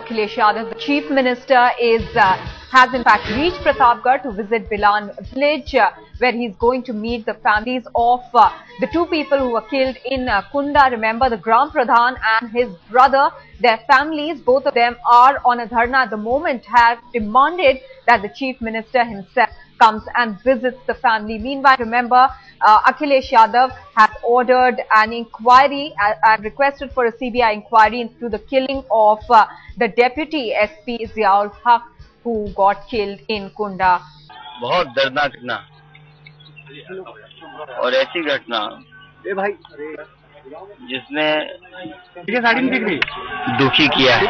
Akhilesh Yadav, the Chief Minister, has in fact reached Pratapgarh to visit Bilan village, where he is going to meet the families of the two people who were killed in Kunda. Remember, the Gram Pradhan and his brother, their families, both of them are on a dharna at the moment, have demanded that the Chief Minister himself comes and visits the family. Meanwhile, remember, Akhilesh Yadav has ordered an inquiry and requested for a CBI inquiry into the killing of the Deputy SP Ziaul Haq, who got killed in Kunda. बहुत दर्दनाक घटना और ऐसी घटना जिसने दुखी किया है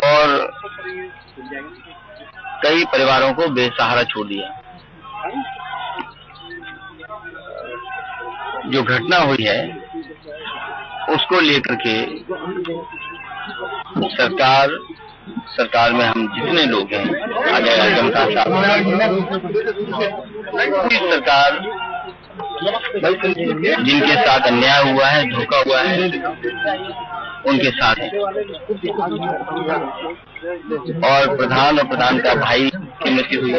और कई परिवारों को बेसहारा छोड़ दिया। जो घटना हुई है उसको लेकर के सरकार में हम जितने लोग हैं, अजय जनता पूरी सरकार जिनके साथ अन्याय हुआ है, धोखा हुआ है, उनके साथ है। और प्रधान का भाई की मृत्यु हुई,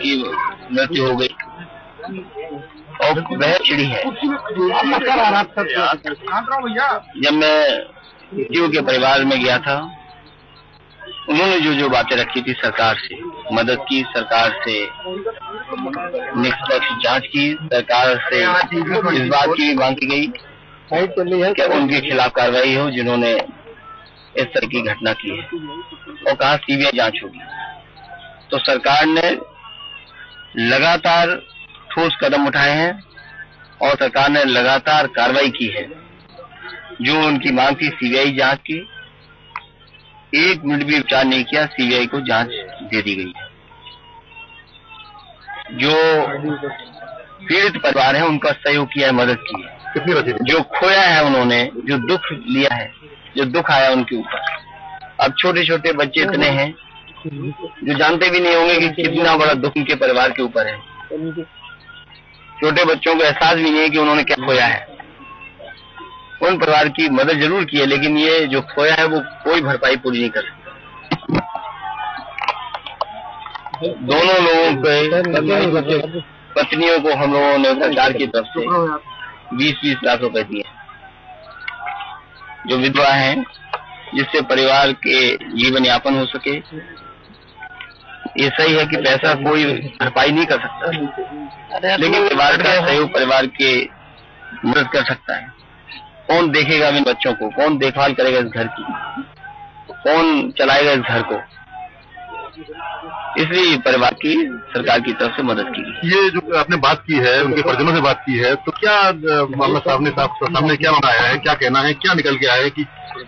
की मृत्यु हो गई और वह चिड़ी है। जब मैं जीव के परिवार में गया था, उन्होंने जो बातें रखी थी, सरकार से मदद की, सरकार से निष्पक्ष जांच की, सरकार से इस बात की मांग की गई कि उनके खिलाफ कार्रवाई हो जिन्होंने इस तरह की घटना की है, और कहा सीबीआई जांच होगी। तो सरकार ने लगातार ठोस कदम उठाए हैं और सरकार ने लगातार कार्रवाई की है। जो उनकी मांग थी सीबीआई जांच की, 1 मिनट भी विचार नहीं किया, सीबीआई को जांच दे दी गई है। जो पीड़ित परिवार है उनका सहयोग किया है, मदद की है। जो खोया है उन्होंने, जो दुख लिया है, जो दुख आया उनके ऊपर। अब छोटे छोटे बच्चे इतने हैं जो जानते भी नहीं होंगे कि कितना बड़ा दुख उनके परिवार के ऊपर है। छोटे बच्चों को एहसास भी नहीं है कि उन्होंने क्या खोया है। उन परिवार की मदद जरूर की है, लेकिन ये जो खोया है वो कोई भरपाई पूरी नहीं कर सकता। दोनों लोगों के पत्नियों को हम लोगों ने सरकार की तरफ से 20-20 लाख रुपए दिए, जो विधवा हैं, जिससे परिवार के जीवन यापन हो सके। ये सही है कि पैसा कोई भरपाई नहीं कर सकता, लेकिन परिवार का सहयोग परिवार के मदद कर सकता है। कौन देखेगा इन बच्चों को, कौन देखभाल करेगा इस घर की, कौन चलाएगा इस घर को, इसलिए परिवार की सरकार की तरफ से मदद की। ये जो आपने बात की है, उनके परिजनों से बात की है, तो क्या मामला सामने क्या बनाया है, क्या कहना है, क्या निकल के आया है कि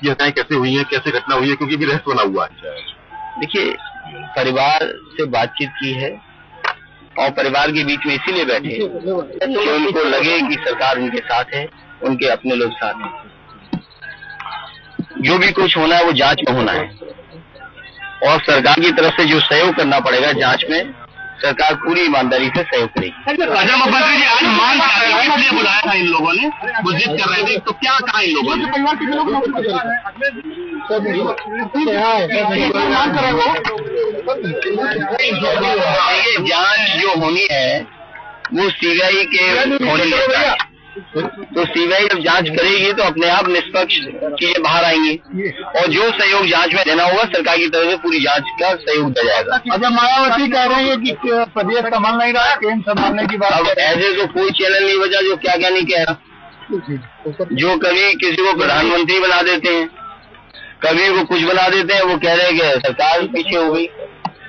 ये घटनाएं कैसे हुई है, कैसे घटना हुई है, क्योंकि भी रहस्य बना हुआ है। देखिए, परिवार से बातचीत की है और परिवार के बीच में इसीलिए बैठे कि उनको लगे कि सरकार उनके साथ है, उनके अपने लोग साथ हैं। जो भी कुछ होना है वो जांच में होना है, और सरकार की तरफ से जो सहयोग करना पड़ेगा जांच में, सरकार पूरी ईमानदारी से सहयोग करेगी। राजा मुख्यमंत्री जी, आज मान इसलिए बुलाया था इन लोगों ने, वो जिद कर रहे थे, तो क्या कहा इन लोगों ने? ये जांच जो होनी है वो सीबीआई के होनी है। तो सीबीआई जब जांच करेगी तो अपने आप निष्पक्ष चीजें बाहर आएंगी, और जो सहयोग जांच में देना होगा सरकार की तरफ से पूरी जांच का सहयोग दिया जाएगा। अगर मायावती कह रहे हैं कि प्रदेश संभाल नहीं रहा, केंद्र संभालने की बात, अब ऐसे तो कोई चैनल नहीं बचा जो क्या नहीं कह रहा। जो कभी किसी को प्रधानमंत्री बना देते हैं, कभी वो कुछ बना देते हैं, वो कह रहे हैं कि सरकार पीछे हो गई।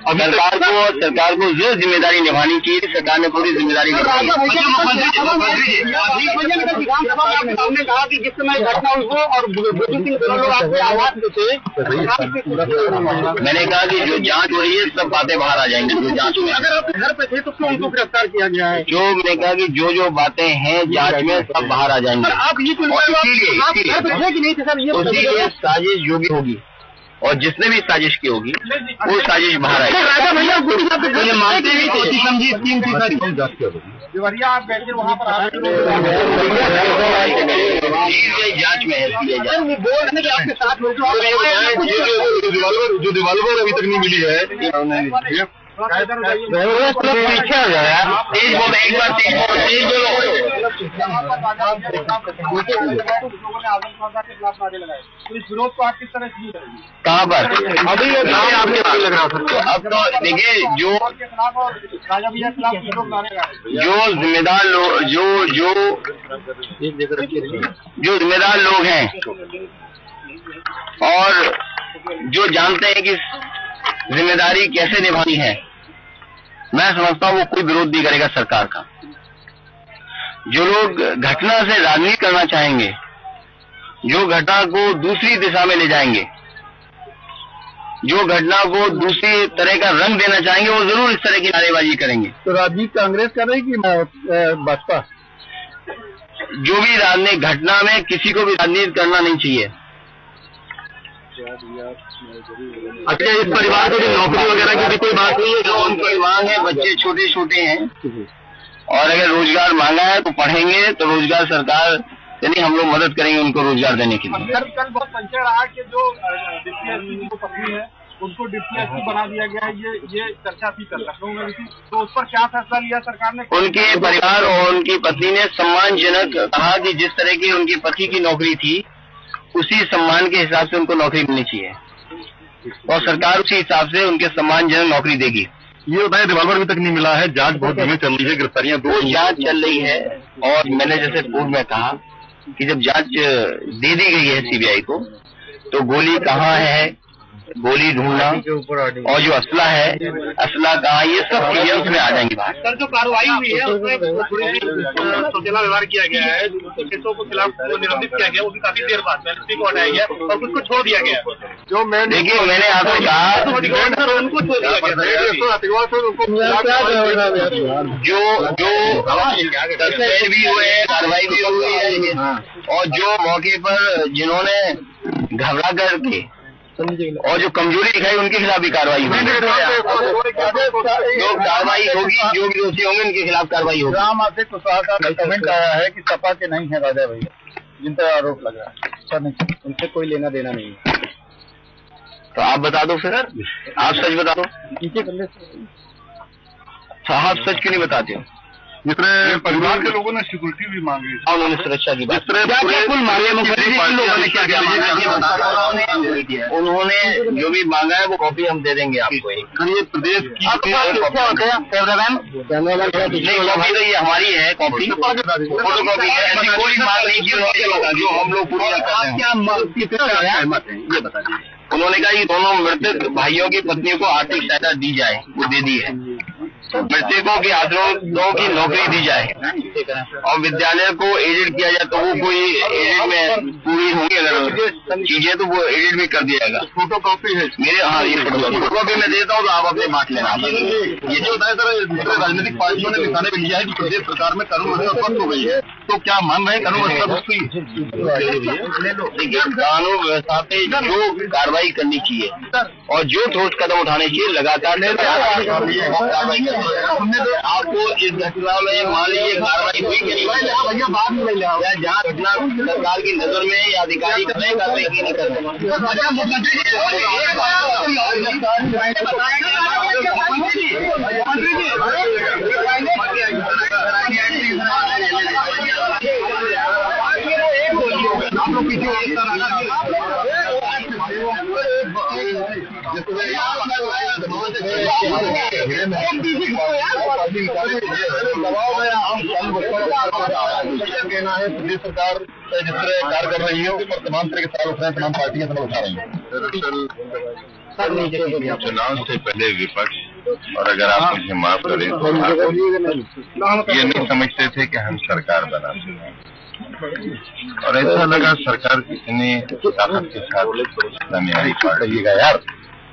सरकार को जो जिम्मेदारी निभानी चाहिए, सरकार ने पूरी जिम्मेदारी निभाई। हमने कहा कि जिस समय घटना हुई हो और आवाज देते, मैंने कहा कि जो जांच हो रही है सब बातें बाहर आ जाएंगी। जो जांच में, अगर आप घर पे थे तो क्यों उनको गिरफ्तार किया गया है? जो मैंने कहा कि जो बातें हैं जांच में सब बाहर आ जाएंगी। आप ये घर पे थे कि नहीं थे सर? ये साजिश जो भी होगी और जिसने भी साजिश की होगी वो साजिश बाहर आएगी। राजा भैया मानते भी सोची समझी स्कीम थी सारी। देवरिया आप बैठे वहाँ पर जांच में है, आपके साथ जो रिवॉल्वर अभी तक नहीं मिली है, पीछे हो जाए यार, तेज बोलो, एक बार तेज बोलो। विरोध को आप किस तरह से कहाँ पर अभी आपके लग रहा था? अब तो देखिए जो जिम्मेदार लोग जो जिम्मेदार लोग हैं और जो जानते हैं कि जिम्मेदारी कैसे निभानी है, मैं समझता हूँ वो कोई विरोध नहीं करेगा सरकार का। जो लोग घटना से राजनीति करना चाहेंगे, जो घटना को दूसरी दिशा में ले जाएंगे, जो घटना को दूसरी तरह का रंग देना चाहेंगे, वो जरूर इस तरह की नारेबाजी करेंगे। तो राजनीति कांग्रेस कर रही कि भाजपा? जो भी राजनीतिक घटना में किसी को भी राजनीति करना नहीं चाहिए। अच्छा, इस परिवार को भी नौकरी वगैरह की भी कोई बात नहीं है? जो उनकी मांग है, बच्चे छोटे छोटे हैं और अगर रोजगार मांगा है तो पढ़ेंगे, तो रोजगार सरकार यानी हम लोग मदद करेंगे उनको रोजगार देने के लिए। कल बहुत संशय रहा कि जो डिप्टी एसपी की पत्नी है उनको डिप्टी एसपी बना दिया गया है, ये चर्चा थी कल लखनऊ में भी थी, तो उस पर क्या फैसला लिया सरकार ने? उनके परिवार और उनकी पत्नी ने सम्मानजनक कहा कि जिस तरह की उनके पति की नौकरी थी उसी सम्मान के हिसाब से उनको नौकरी मिलनी चाहिए और सरकार उसी हिसाब से उनके सम्मानजनक नौकरी देगी। ये बताया रिवॉल्वर अभी तक नहीं मिला है, जांच बहुत धीमी चल रही है, गिरफ्तारियां वो जांच चल रही है और मैंने जैसे पूर्व में कहा कि जब जांच दे दी गई है सीबीआई को, तो गोली कहाँ है, गोली ढूंढना और जो असला है, असला कहाँ, ये सब चीजें उसमें आ जाएंगी बाहर। सर, जो कार्रवाई हुई है उसमें सौतेला व्यवहार किया गया है, केसों के खिलाफ निलंबित किया गया, वो भी काफी देर बाद को हटाया गया और कुछ को छोड़ दिया गया। जो देखिए मैंने आपको कहा उनको छोड़ दिया गया, जो भी हुए, कार्रवाई भी हुई है और जो मौके पर जिन्होंने घबरा करके और जो कमजोरी दिखाई उनके खिलाफ भी कार्रवाई होगी। जो कार्रवाई होगी, जो भी दोषी होंगे उनके खिलाफ कार्रवाई होगी। राम आसिफ कुशवाहा का कमेंट आया है कि सपा के नहीं है राजा भैया, जिन पर आरोप लग रहा है, सर नहीं, उनसे कोई लेना देना नहीं है। तो आप बता दो फिर, आप सच बता दो। आप सच क्यों नहीं बताते हो? जितने परिवार के लोगों ने सिक्योरिटी भी मांगी, उन्होंने सुरक्षा की बात, उन्होंने जो भी मांगा है वो कॉपी हम दे देंगे आपको। ये प्रदेश की कॉपी तो ये हमारी है, कॉपी फोटो कॉपी है, ऐसी कोई मांग नहीं की उन्होंने, जो हम लोग पूरी करते हैं। ये बता दीजिए। उन्होंने कहा कि दोनों मृतक भाइयों की पत्नियों को आर्थिक सहायता दी जाए, वो दे दी है। मृतकों के आश्रमों की नौकरी दी जाए और विद्यालय को एडिट किया जाए, तो वो कोई एडिट में पूरी होंगी अगर चीजें तो वो एडिट भी कर दिया जाएगा। फोटो कॉपी है मेरे, हाँ ये फोटो कॉपी मैं देता हूँ, तो आप अपने बांट लेना। ये जो बताया सर, दूसरे राजनीतिक पार्टियों ने निशाने पे लिया है कि प्रदेश सरकार में कानून व्यवस्था ध्वस्त हो गई है, तो क्या मान रहे हैं कानून व्यवस्था ध्वस्त हुई? देखिए, कानून व्यवस्था पे जो कार्रवाई करनी चाहिए और जो ठोस कदम उठाने चाहिए लगातार आपको इस घटना में मान लीजिए कार्रवाई हुई कि नहीं, या जहाँ घटना सरकार की नजर में या अधिकारी करें कार्रवाई की नहीं कर कहना है प्रदेश सरकार जिस तरह कार्य कर रही है उस पर तमाम तरह के सवाल उठ रहे हैं, तमाम पार्टियां सवाल उठा रही हैं। चुनाव से पहले विपक्ष, और अगर आप मुझे माफ करें तो ये नहीं समझते थे कि हम सरकार बना सकते, और ऐसा लगा सरकार इतनी ताकत के साथ न्याय पाड़िएगा यार,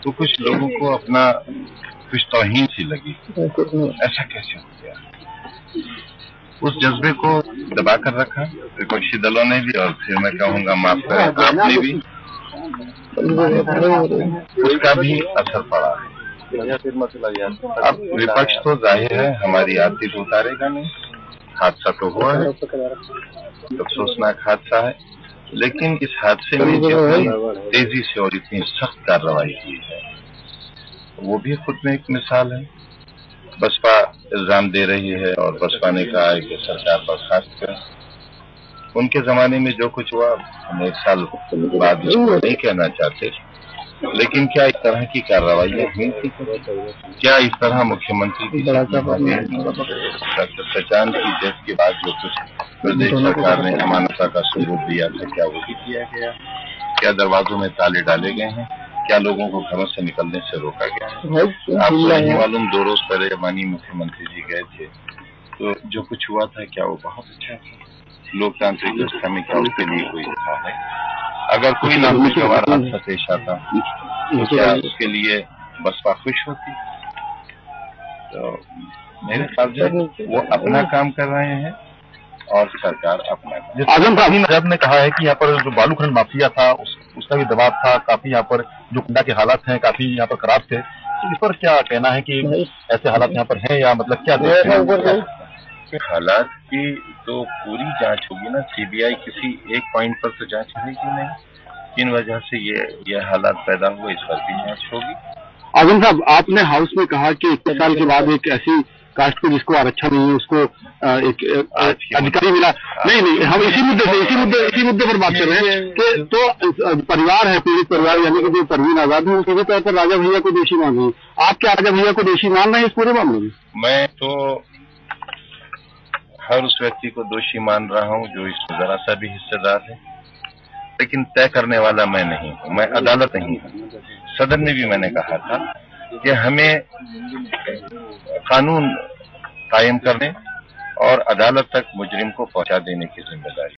तो कुछ लोगों को अपना कुछ तौहीन सी लगी, ऐसा कैसे हो गया। उस जज्बे को दबा कर रखा विपक्षी दलों ने भी, और फिर मैं कहूँगा माफ करें आपने भी, उसका भी असर पड़ा है। अब विपक्ष तो जाहिर है हमारी आरती तो उतारेगा नहीं, हादसा तो हुआ है, अफसोसनाक हादसा है, लेकिन इस हादसे में जितनी तेजी से और इतनी सख्त कार्रवाई की है वो भी खुद में एक मिसाल है। बसपा इल्जाम दे रही है और बसपा ने कहा है कि सरकार बर्खास्त करे। उनके जमाने में जो कुछ हुआ हम 1 साल बाद इसको नहीं कहना चाहते, लेकिन क्या इस तरह की कार्रवाइयां हुई थी? क्या इस तरह मुख्यमंत्री की डॉक्टर सचान की डेथ के बाद जो कुछ प्रदेश सरकार ने अमानता का सबूत दिया था क्या वो भी किया गया? क्या दरवाजों में ताले डाले गए हैं? क्या लोगों को घरों से निकलने से रोका गया है? आपको नहीं मालूम 2 रोज पहले माननीय मुख्यमंत्री जी गए थे, तो जो कुछ हुआ था क्या वो बहुत अच्छा था? लोकतांत्रिक व्यवस्था में क्या उसके लिए कोई था है? अगर कोई नागरिकवार हादसा पेश आता तो क्या उसके लिए बसपा खुश होती? तो मेरे ख्याल से वो अपना काम कर रहे हैं और सरकार अपना काम। आजम साहब ने कहा है कि यहाँ पर जो बालू खनन माफिया था उसका भी दबाव था, काफी यहाँ पर जो कुंडा के हालात हैं काफी यहाँ पर खराब थे। तो इस पर क्या कहना है कि ऐसे हालात यहाँ पर हैं या मतलब क्या देखते हैं? हालात की तो पूरी जांच होगी ना, सीबीआई किसी एक पॉइंट पर तो जांच करेगी नहीं, किन वजह से ये हालात पैदा हुए इस पर भी जांच होगी। आजम साहब, आपने हाउस में कहा कि 21 साल के बाद एक ऐसी कास्ट को जिसको आरक्षण नहीं है उसको एक अधिकारी मिला। नहीं, हम इसी मुद्दे पर बात कर रहे हैं कि तो परिवार है, पीड़ित परिवार यानी कि जो परवीन आजाद है, सीधे तौर पर राजा भैया को दोषी मान रही है। आप क्या राजा भैया को दोषी मान रहे हैं इस पूरे मामले में? मैं तो हर उस व्यक्ति को दोषी मान रहा हूं जो इसमें जरा सा भी हिस्सेदार है, लेकिन तय करने वाला मैं नहीं हूं, मैं अदालत नहीं हूं। सदन में भी मैंने कहा था कि हमें कानून कायम करने और अदालत तक मुजरिम को पहुंचा देने की जिम्मेदारी